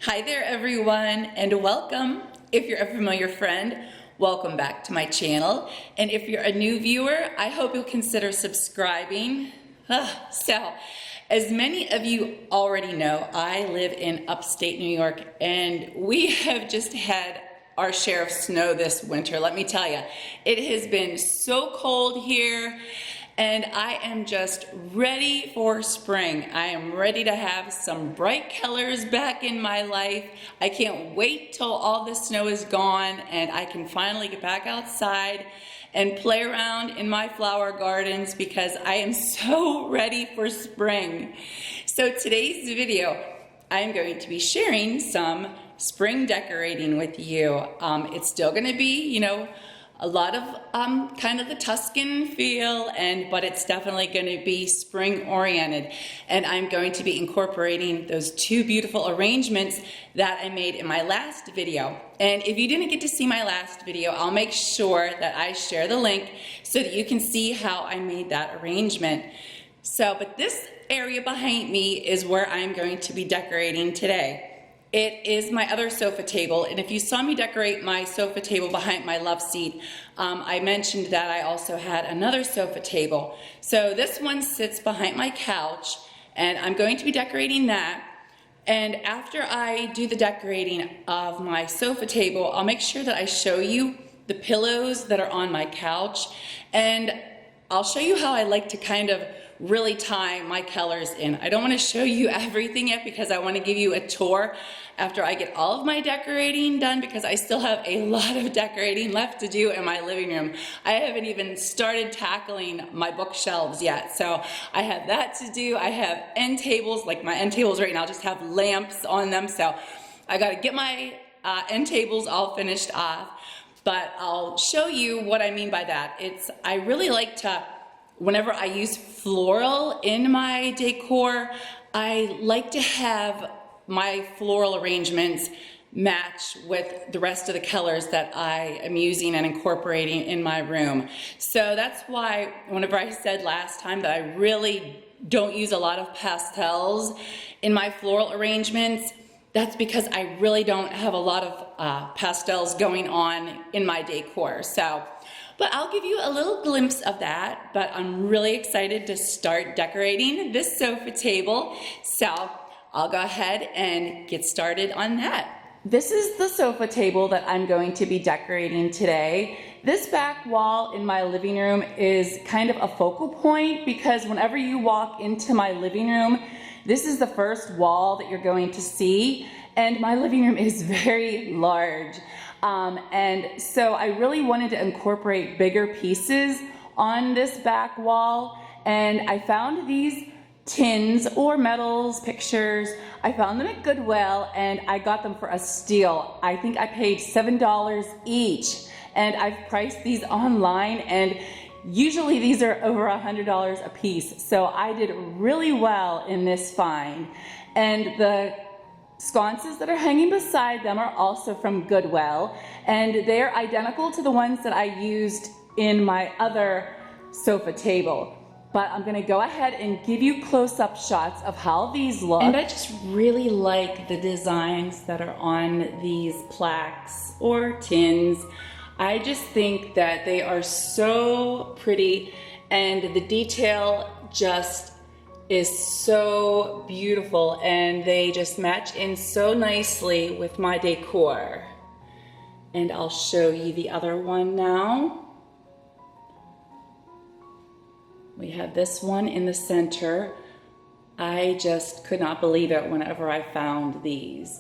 Hi there everyone, and welcome. If you're a familiar friend, welcome back to my channel. And if you're a new viewer, I hope you'll consider subscribing. So, as many of you already know, I live in upstate New York, and we have just had our share of snow this winter. Let me tell you, it has been so cold here. And I am just ready for spring. I am ready to have some bright colors back in my life. I can't wait till all the snow is gone and I can finally get back outside and play around in my flower gardens because I am so ready for spring. So today's video, I'm going to be sharing some spring decorating with you. It's still gonna be, a lot of kind of the Tuscan feel, but it's definitely going to be spring oriented. And I'm going to be incorporating those two beautiful arrangements that I made in my last video. And if you didn't get to see my last video, I'll make sure that I share the link so that you can see how I made that arrangement. But this area behind me is where I'm going to be decorating today. It is my other sofa table, and if you saw me decorate my sofa table behind my love seat, I mentioned that I also had another sofa table. So this one sits behind my couch, and I'm going to be decorating that. And after I do the decorating of my sofa table, I'll make sure that I show you the pillows that are on my couch, and I'll show you how I like to kind of really tie my colors in. I don't want to show you everything yet because I want to give you a tour after I get all of my decorating done, because I still have a lot of decorating left to do in my living room. I haven't even started tackling my bookshelves yet, so I have that to do. I have end tables, like my end tables right now just have lamps on them, so I got to get my end tables all finished off. But I'll show you what I mean by that. I really like to, whenever I use floral in my decor, I like to have my floral arrangements match with the rest of the colors that I am using and incorporating in my room. So that's why whenever I said last time that I really don't use a lot of pastels in my floral arrangements, that's because I really don't have a lot of pastels going on in my decor. But I'll give you a little glimpse of that, but I'm really excited to start decorating this sofa table. So I'll go ahead and get started on that. This is the sofa table that I'm going to be decorating today. This back wall in my living room is kind of a focal point because whenever you walk into my living room, this is the first wall that you're going to see, and my living room is very large. And so I really wanted to incorporate bigger pieces on this back wall, and I found these tins or metals pictures. I found them at Goodwill and I got them for a steal. I think I paid $7 each, and I've priced these online, and usually these are over $100 a piece. So I did really well in this find. And the sconces that are hanging beside them are also from Goodwill, and they're identical to the ones that I used in my other sofa table. But I'm gonna go ahead and give you close-up shots of how these look. And I just really like the designs that are on these plaques or tins. I just think that they are so pretty, and the detail just is so beautiful, and they just match in so nicely with my decor. And I'll show you the other one now. We have this one in the center. I just could not believe it whenever I found these.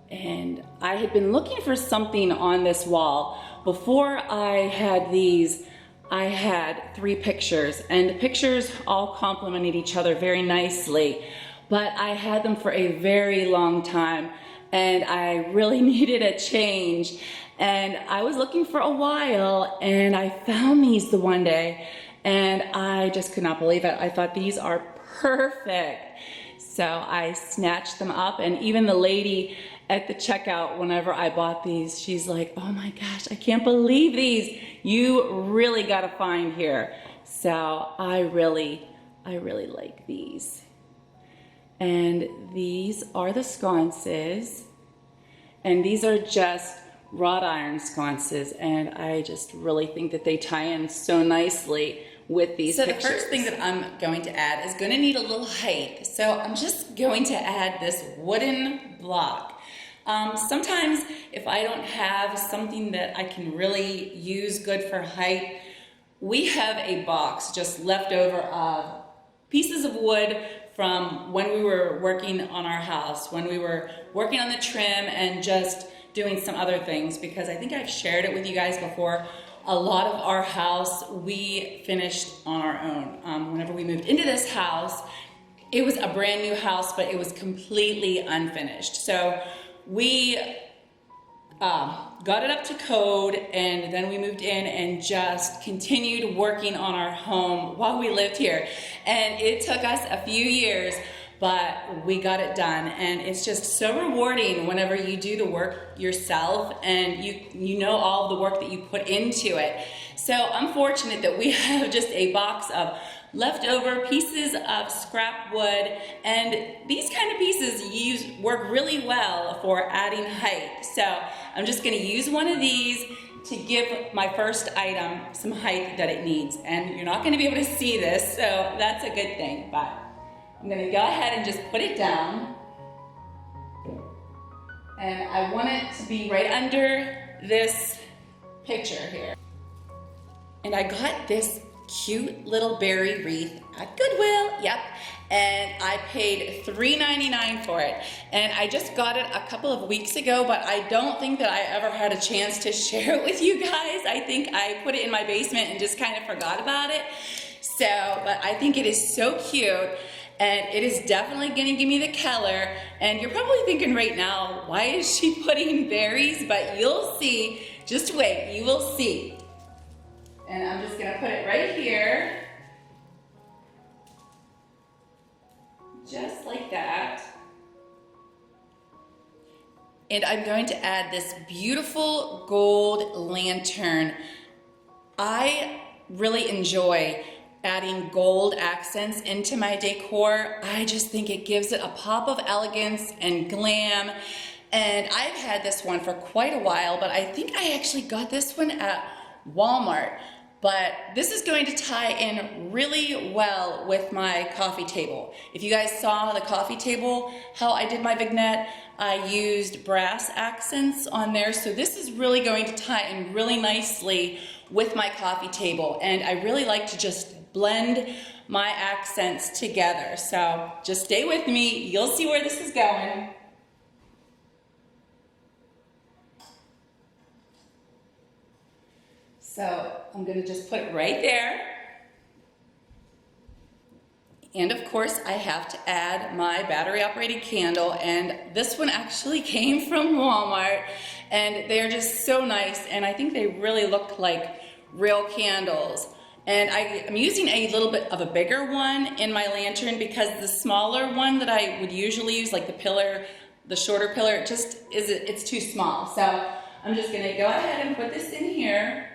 And I had been looking for something on this wall. Before I had these, I had 3 pictures, and the pictures all complemented each other very nicely, but I had them for a very long time, and I really needed a change. And I was looking for a while, and I found these the one day, and I just could not believe it. I thought these are perfect. So I snatched them up, and even the lady at the checkout, whenever I bought these, she's like, oh my gosh, I can't believe these. You really gotta find here. So I really like these. And these are the sconces. And these are just wrought iron sconces, and I just really think that they tie in so nicely with these pictures. So the first thing that I'm going to add is going to need a little height. So I'm just going to add this wooden block. Sometimes if I don't have something that I can really use good for height, we have a box just left over of pieces of wood from when we were working on our house, when we were working on the trim and just doing some other things, because I think I've shared it with you guys before. A lot of our house we finished on our own. Whenever we moved into this house, it was a brand new house, but it was completely unfinished. So we got it up to code, and then we moved in and just continued working on our home while we lived here. And it took us a few years, but we got it done, and it's just so rewarding whenever you do the work yourself and you know all the work that you put into it. So I'm fortunate that we have just a box of leftover pieces of scrap wood, and these kind of pieces work really well for adding height. So I'm just going to use one of these to give my first item some height that it needs. And you're not going to be able to see this, so that's a good thing, but I'm going to go ahead and just put it down. And I want it to be right under this picture here. And I got this cute little berry wreath at Goodwill, yep. And I paid $3.99 for it. And I just got it a couple of weeks ago, but I don't think that I ever had a chance to share it with you guys. I think I put it in my basement and just kind of forgot about it. So, but I think it is so cute. And it is definitely gonna give me the color. And you're probably thinking right now, why is she putting berries? But you'll see, just wait, you will see. And I'm just gonna put it right here. Just like that. And I'm going to add this beautiful gold lantern. I really enjoy adding gold accents into my decor. I just think it gives it a pop of elegance and glam. And I've had this one for quite a while, but I think I actually got this one at Walmart. But this is going to tie in really well with my coffee table. If you guys saw the coffee table, how I did my vignette, I used brass accents on there. So this is really going to tie in really nicely with my coffee table. And I really like to just blend my accents together. So just stay with me. You'll see where this is going. So I'm going to just put it right there. And of course I have to add my battery operated candle, and this one actually came from Walmart, and they're just so nice, and I think they really look like real candles. And I'm using a little bit of a bigger one in my lantern because the smaller one that I would usually use, like the pillar, the shorter pillar, it's too small. So I'm just going to go ahead and put this in here.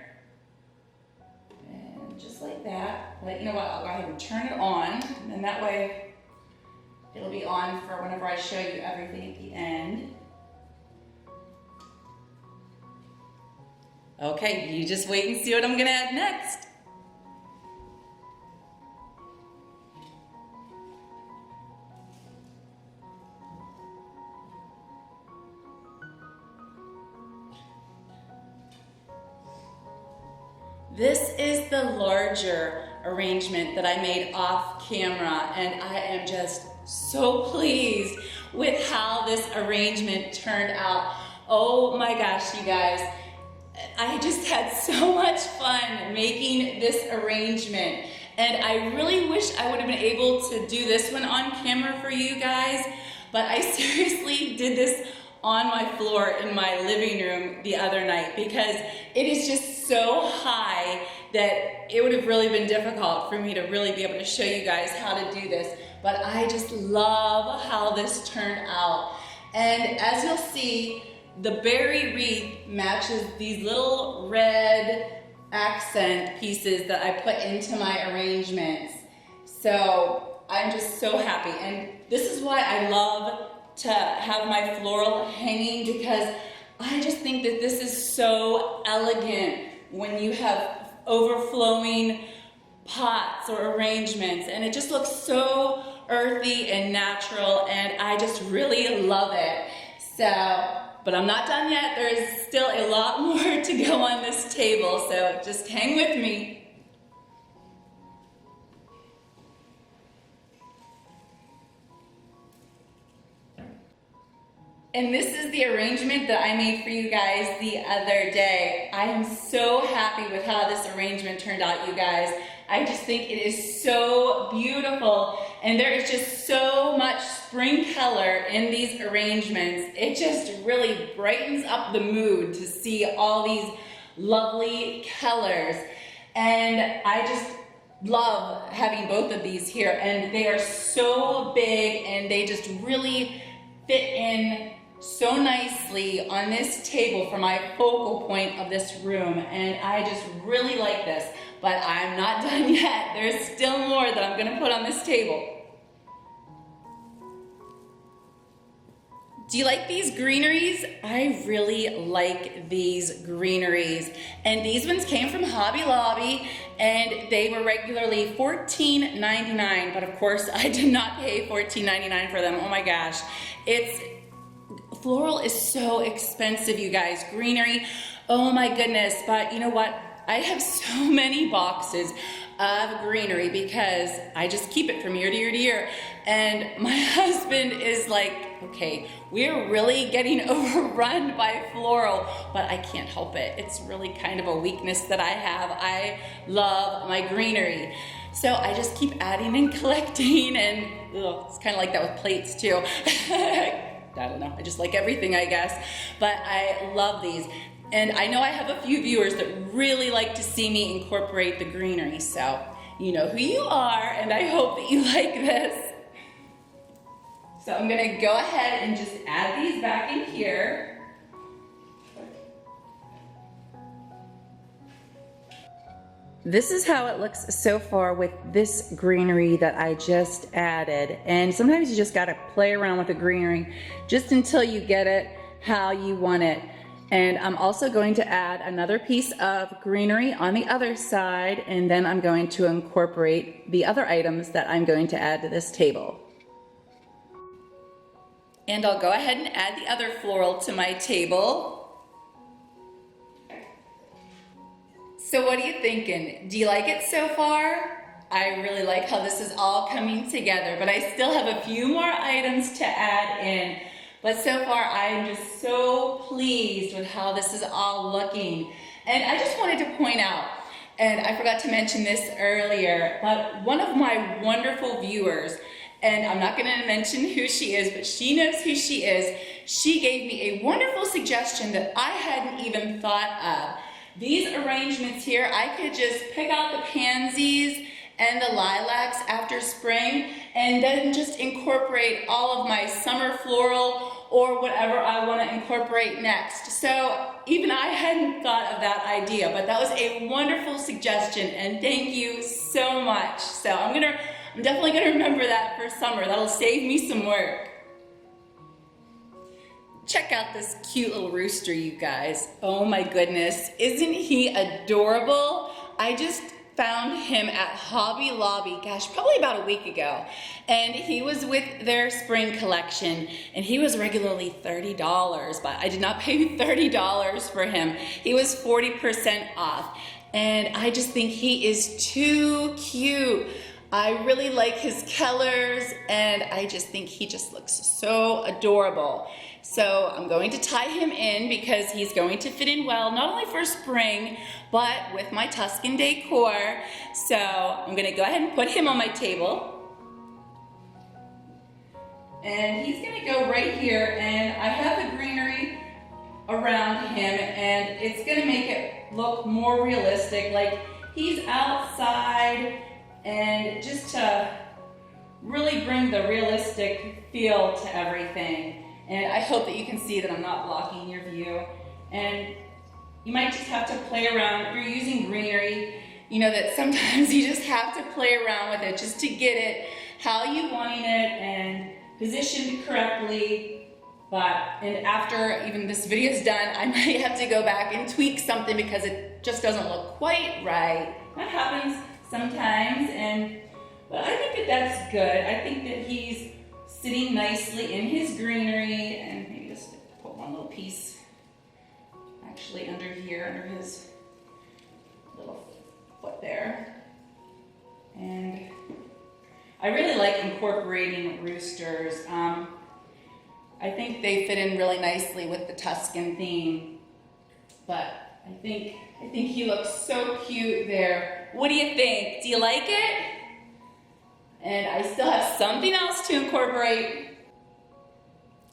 And just like that. But you know what, I'll go ahead and turn it on. And that way it'll be on for whenever I show you everything at the end. Okay, you just wait and see what I'm going to add next. This is the larger arrangement that I made off camera, and I am just so pleased with how this arrangement turned out. Oh my gosh, you guys. I just had so much fun making this arrangement, and I really wish I would have been able to do this one on camera for you guys, but I seriously did this on my floor in my living room the other night because it is just so high that it would have really been difficult for me to really be able to show you guys how to do this. But I just love how this turned out. And as you'll see, the berry wreath matches these little red accent pieces that I put into my arrangements. So I'm just so happy. And this is why I love to have my floral hanging because I just think that this is so elegant when you have overflowing pots or arrangements, and it just looks so earthy and natural, and I just really love it. So, but I'm not done yet. There's still a lot more to go on this table, so just hang with me. And this is the arrangement that I made for you guys the other day. I am so happy with how this arrangement turned out, you guys. I just think it is so beautiful, and there is just so much spring color in these arrangements. It just really brightens up the mood to see all these lovely colors. And I just love having both of these here, and they are so big and they just really fit in so nicely on this table for my focal point of this room, and I just really like this. But I'm not done yet. There's still more that I'm going to put on this table. Do you like these greeneries? I really like these greeneries. And these ones came from Hobby Lobby, and they were regularly $14.99. But of course, I did not pay $14.99 for them. Oh my gosh. Floral is so expensive, you guys. Greenery, oh my goodness. But you know what? I have so many boxes of greenery because I just keep it from year to year to year. And my husband is like, okay, we're really getting overrun by floral, but I can't help it. It's really kind of a weakness that I have. I love my greenery. So I just keep adding and collecting, and it's kind of like that with plates too. I don't know, I just like everything, I guess. But I love these. And I know I have a few viewers that really like to see me incorporate the greenery, so you know who you are, and I hope that you like this. So I'm gonna go ahead and just add these back in here. This is how it looks so far with this greenery that I just added. And sometimes you just gotta play around with the greenery just until you get it how you want it. And I'm also going to add another piece of greenery on the other side, and then I'm going to incorporate the other items that I'm going to add to this table. And I'll go ahead and add the other floral to my table. So what are you thinking? Do you like it so far? I really like how this is all coming together, but I still have a few more items to add in. But so far, I'm just so pleased with how this is all looking. And I just wanted to point out, and I forgot to mention this earlier, but one of my wonderful viewers, and I'm not gonna mention who she is, but she knows who she is, she gave me a wonderful suggestion that I hadn't even thought of. These arrangements here, I could just pick out the pansies and the lilacs after spring, and then just incorporate all of my summer floral or whatever I want to incorporate next. So even I hadn't thought of that idea, but that was a wonderful suggestion, and thank you so much. So I'm definitely gonna remember that for summer. That'll save me some work. Check out this cute little rooster, you guys. Oh my goodness, isn't he adorable? I just found him at Hobby Lobby, gosh, probably about a week ago. And he was with their spring collection, and he was regularly $30, but I did not pay $30 for him. He was 40% off. And I just think he is too cute. I really like his colors, and I just think he just looks so adorable. So I'm going to tie him in because he's going to fit in well, not only for spring, but with my Tuscan decor. So I'm gonna go ahead and put him on my table. And he's gonna go right here, and I have the greenery around him, and it's gonna make it look more realistic, like he's outside, and just to really bring the realistic feel to everything. And I hope that you can see that I'm not blocking your view. And you might just have to play around. If you're using greenery, you know that sometimes you just have to play around with it just to get it how you wanting it, and positioned correctly. And after even this video is done, I might have to go back and tweak something because it just doesn't look quite right. That happens sometimes, but I think that that's good. I think that he's sitting nicely in his greenery, and maybe just put one little piece actually under here, under his little foot there. And I really like incorporating roosters. I think they fit in really nicely with the Tuscan theme, but I think he looks so cute there. What do you think? Do you like it? And I still have something else to incorporate.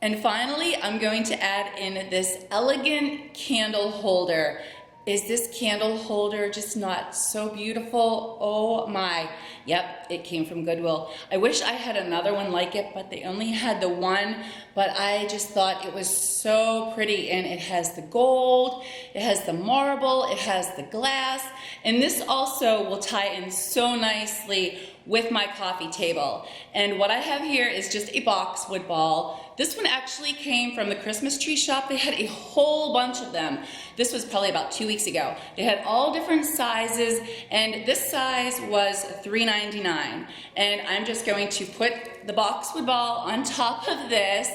And finally, I'm going to add in this elegant candle holder. Is this candle holder just not so beautiful? Oh my. Yep, it came from Goodwill. I wish I had another one like it, but they only had the one. But I just thought it was so pretty, and it has the gold, it has the marble, it has the glass, and this also will tie in so nicely with my coffee table. And what I have here is just a boxwood ball. This one actually came from the Christmas tree shop. They had a whole bunch of them. This was probably about 2 weeks ago. They had all different sizes, and this size was $3.99. And I'm just going to put the boxwood ball on top of this,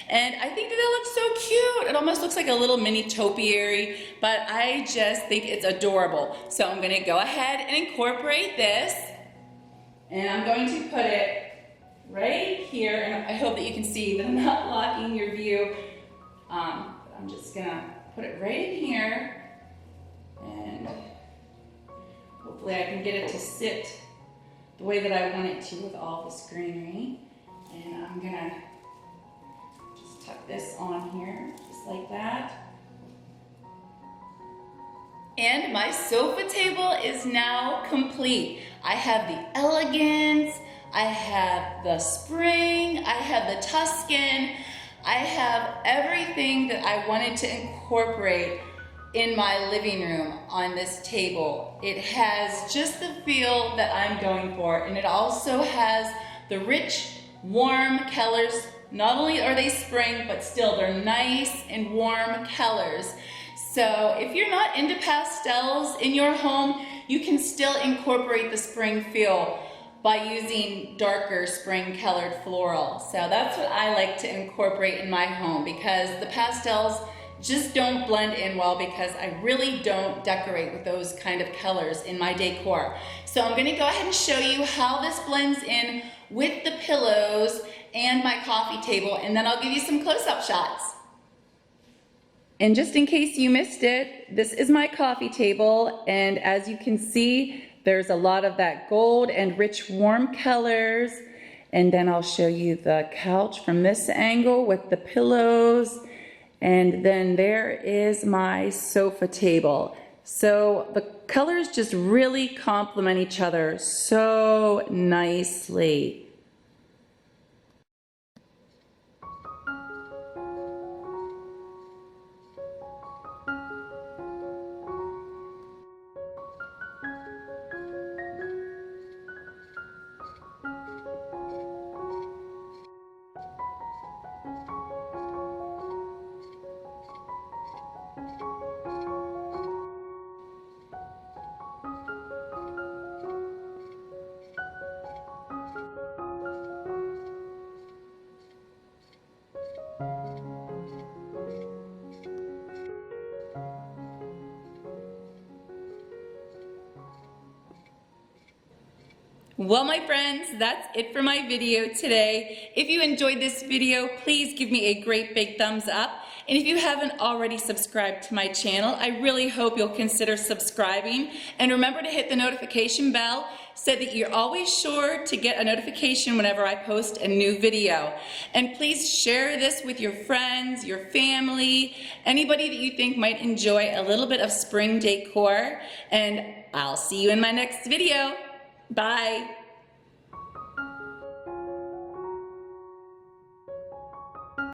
and I think that looks so cute. It almost looks like a little mini topiary, but I just think it's adorable. So I'm gonna go ahead and incorporate this, and I'm going to put it right here, and I hope that you can see that I'm not blocking your view. I'm just gonna put it right in here, and hopefully I can get it to sit the way that I want it to with all this greenery. And I'm gonna just tuck this on here, just like that. And my sofa table is now complete. I have the elegance, I have the spring, I have the Tuscan, I have everything that I wanted to incorporate in my living room on this table. It has just the feel that I'm going for, and it also has the rich, warm colors. Not only are they spring, but still they're nice and warm colors. So if you're not into pastels in your home, you can still incorporate the spring feel by using darker spring colored floral. So that's what I like to incorporate in my home, because the pastels just don't blend in well, because I really don't decorate with those kind of colors in my decor. So I'm gonna go ahead and show you how this blends in with the pillows and my coffee table, and then I'll give you some close-up shots. And just in case you missed it, this is my coffee table, and as you can see, there's a lot of that gold and rich warm colors. And then I'll show you the couch from this angle with the pillows. And then there is my sofa table. So the colors just really complement each other so nicely. Well, my friends, that's it for my video today. If you enjoyed this video, please give me a great big thumbs up. And if you haven't already subscribed to my channel, I really hope you'll consider subscribing. And remember to hit the notification bell so that you're always sure to get a notification whenever I post a new video. And please share this with your friends, your family, anybody that you think might enjoy a little bit of spring decor. And I'll see you in my next video. Bye.